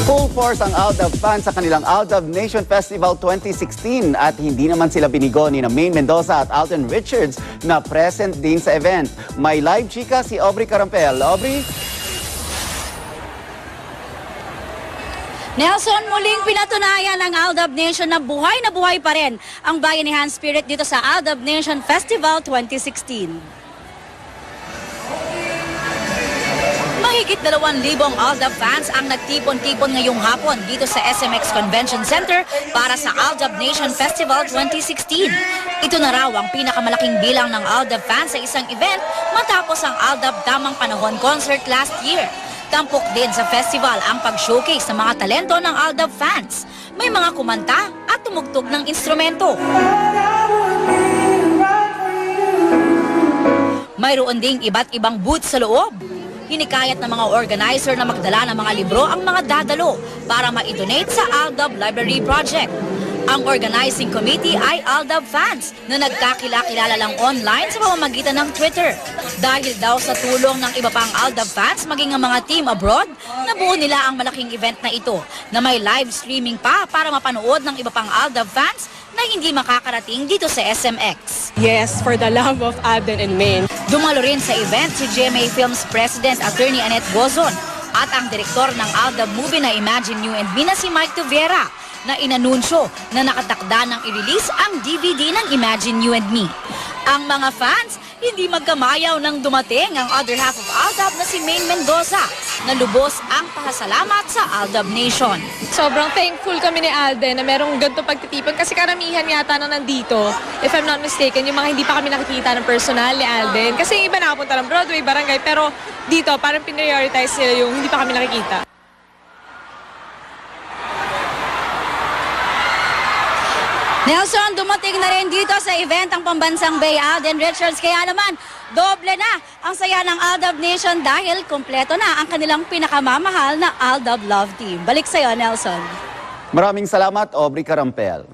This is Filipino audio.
Full force ang Aldab fans sa kanilang Aldab Nation Festival 2016 at hindi naman sila binigo ni Maine Mendoza at Alton Richards na present din sa event. May live chika si Aubrey Carampel. Aubrey? Nelson, muling pinatunayan ng Aldab Nation na buhay pa rin ang bayanihan spirit dito sa Aldab Nation Festival 2016. Mahigit 2,000 Aldab fans ang nagtipon-tipon ngayong hapon dito sa SMX Convention Center para sa Aldab Nation Festival 2016. Ito na raw ang pinakamalaking bilang ng Aldab fans sa isang event matapos ang Aldab Tamang Panahon concert last year. Tampok din sa festival ang pag-showcase ng mga talento ng Aldab fans. May mga kumanta at tumugtog ng instrumento. Mayroon ding iba't ibang booth sa loob. Hinikayat ng mga organizer na magdala ng mga libro ang mga dadalo para ma-donate sa Aldab Library Project. Ang organizing committee ay Aldab fans na nagkakilala lang online sa pamamagitan ng Twitter. Dahil daw sa tulong ng iba pang Aldab fans maging ang mga team abroad, nabuo nila ang malaking event na ito na may live streaming pa para mapanood ng iba pang Aldab fans na hindi makakarating dito sa SMX. Yes, for the love of Alden and Maine. Dumalo rin sa event si GMA Films President Attorney Annette Gozon at ang direktor ng Aldab movie na Imagine You and Me na si Mike Tuviera na inanunsyo na nakatakda ng i-release ang DVD ng Imagine You and Me. Ang mga fans, hindi magkamayaw nang dumating ang other half of Aldab na si Maine Mendoza na lubos ang pasasalamat sa Aldab Nation. Sobrang thankful kami ni Alden na merong ganito pagtitipon kasi karamihan yata na nandito, if I'm not mistaken, yung mga hindi pa kami nakikita ng personal ni Alden. Kasi yung iba nakapunta ng Broadway, barangay, pero dito parang prioritize nila yung hindi pa kami nakikita. Nelson, dumating na rin dito sa event ang pambansang Bay Alden Richards. Kaya naman, doble na ang saya ng Aldab Nation dahil kumpleto na ang kanilang pinakamamahal na Aldab Love Team. Balik sa'yo, Nelson. Maraming salamat, Aubrey Carampel.